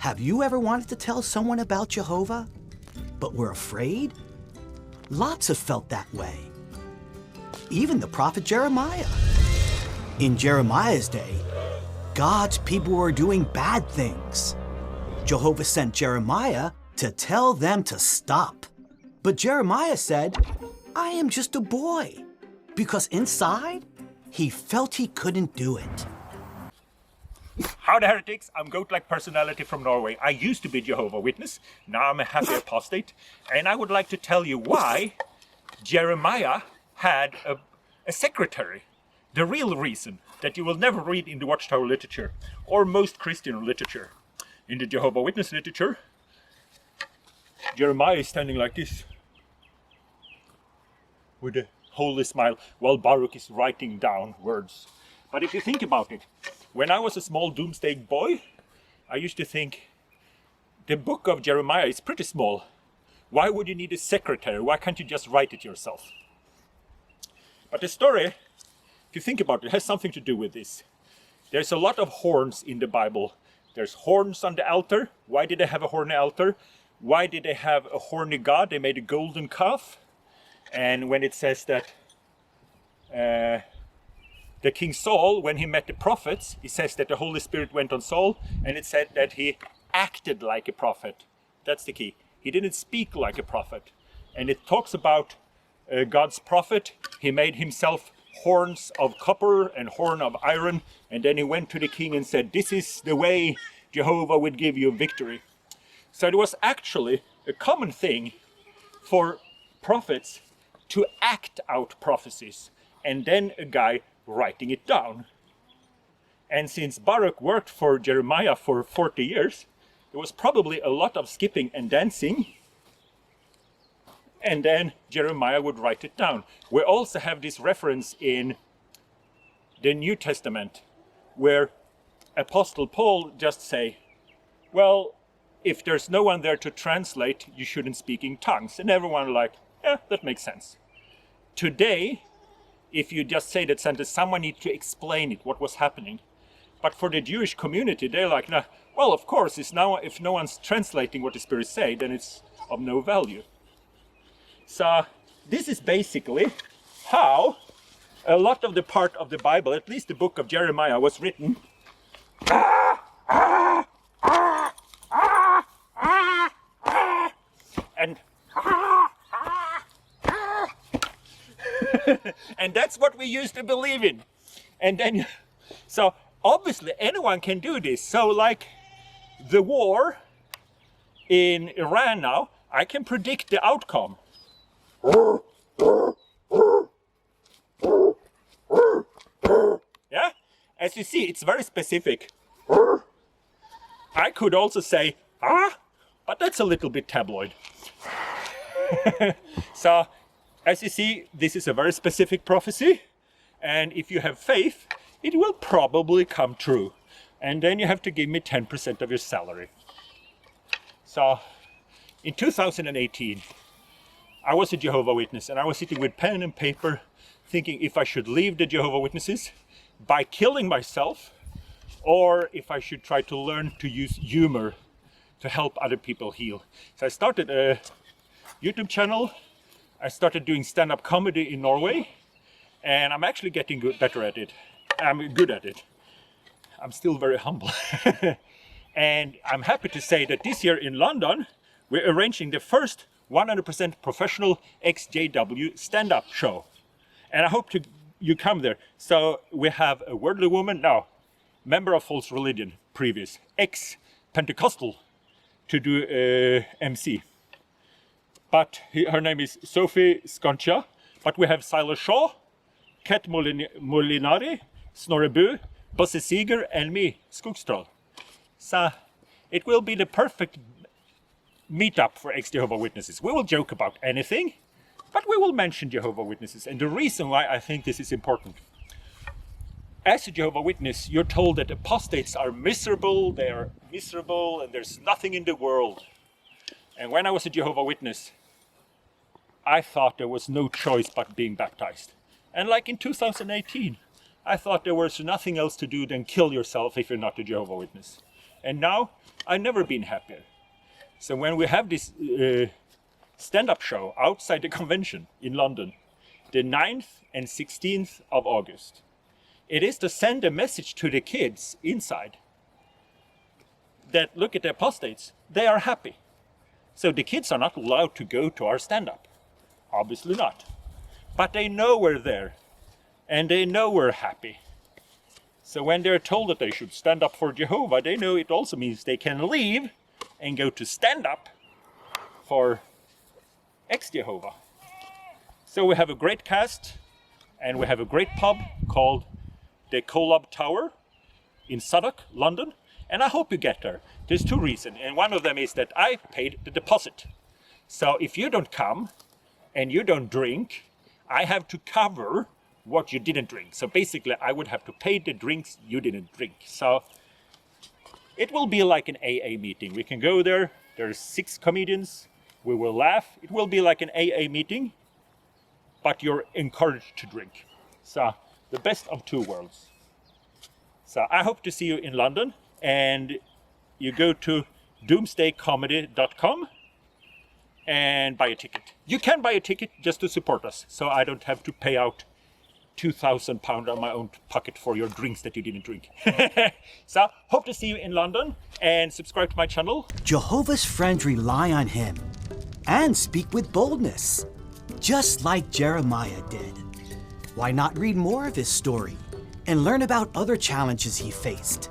Have you ever wanted to tell someone about Jehovah, but were afraid? Lots have felt that way. Even the prophet Jeremiah. In Jeremiah's day, God's people were doing bad things. Jehovah sent Jeremiah to tell them to stop. But Jeremiah said, I am just a boy, because inside, he felt he couldn't do it. Howdy heretics, I'm Goatlike personality from Norway. I used to be Jehovah Witness, now I'm a happy apostate, and I would like to tell you why Jeremiah had a secretary. The real reason that you will never read in the Watchtower literature, or most Christian literature. In the Jehovah Witness literature, Jeremiah is standing like this, with a holy smile, while Baruch is writing down words. But if you think about it, when I was a small Doomsday boy, I used to think the book of Jeremiah is pretty small. Why would you need a secretary? Why can't you just write it yourself? But the story, if you think about it, has something to do with this. There's a lot of horns in the Bible. There's horns on the altar. Why did they have a horny altar? Why did they have a horny god? They made a golden calf. And when it says that the King Saul, when he met the prophets, he says that the Holy Spirit went on Saul, and it said that he acted like a prophet. That's the key. He didn't speak like a prophet. And it talks about God's prophet. He made himself horns of copper and horn of iron, and then he went to the king and said, this is the way Jehovah would give you victory. So it was actually a common thing for prophets to act out prophecies, and then a guy writing it down. And since Baruch worked for Jeremiah for 40 years, there was probably a lot of skipping and dancing, and then Jeremiah would write it down. We also have this reference in the New Testament, where Apostle Paul just say, well, if there's no one there to translate, you shouldn't speak in tongues. And everyone like, yeah, that makes sense. Today, if you just say that sentence, someone needs to explain it, what was happening. But for the Jewish community, they're like, nah, well, of course, if no one's translating what the Spirit say, then it's of no value. So this is basically how a lot of the part of the Bible, at least the book of Jeremiah, was written. And and that's what we used to believe in. And then, so obviously anyone can do this. So like the war in Iran now, I can predict the outcome. Yeah, as you see, it's very specific. I could also say, but that's a little bit tabloid. So, as you see, this is a very specific prophecy, and if you have faith, it will probably come true. And then you have to give me 10% of your salary. So, in 2018, I was a Jehovah Witness, and I was sitting with pen and paper, thinking if I should leave the Jehovah Witnesses by killing myself, or if I should try to learn to use humor to help other people heal. So I started a YouTube channel. I started doing stand-up comedy in Norway, and I'm actually getting better at it. I'm good at it. I'm still very humble. And I'm happy to say that this year in London, we're arranging the first 100% professional exJW stand-up show. And I hope you come there. So we have a worldly woman, now member of false religion, previous, ex-Pentecostal, to do MC. But her name is Sophie Sconcha. But we have Silas Shaw, Kat Molinari, Snorre Bu, Bosse Seeger, and me, Skogstrål. So it will be the perfect meetup for ex-Jehovah Witnesses. We will joke about anything, but we will mention Jehovah Witnesses. And the reason why I think this is important, as a Jehovah Witness, you're told that apostates are miserable, they are miserable, and there's nothing in the world. And when I was a Jehovah Witness, I thought there was no choice but being baptized. And like in 2018, I thought there was nothing else to do than kill yourself if you're not a Jehovah Witness. And now I've never been happier. So when we have this stand-up show outside the convention in London, the 9th and 16th of August, it is to send a message to the kids inside that look at the apostates, they are happy. So the kids are not allowed to go to our stand-up. Obviously not. But they know we're there. And they know we're happy. So when they're told that they should stand up for Jehovah, they know it also means they can leave and go to stand up for exJehovah. So we have a great cast, and we have a great pub called the Watchtower in Southwark, London. And I hope you get there. There's 2 reasons. And one of them is that I paid the deposit. So if you don't come and you don't drink, I have to cover what you didn't drink. So basically, I would have to pay the drinks you didn't drink. So it will be like an AA meeting. We can go there. There's 6 comedians. We will laugh. It will be like an AA meeting, but you're encouraged to drink. So the best of 2 worlds. So I hope to see you in London. And you go to doomsdaycomedy.com and buy a ticket. You can buy a ticket just to support us, so I don't have to pay out £2,000 out of my own pocket for your drinks that you didn't drink. So, hope to see you in London, and subscribe to my channel. Jehovah's friends rely on him and speak with boldness, just like Jeremiah did. Why not read more of his story and learn about other challenges he faced?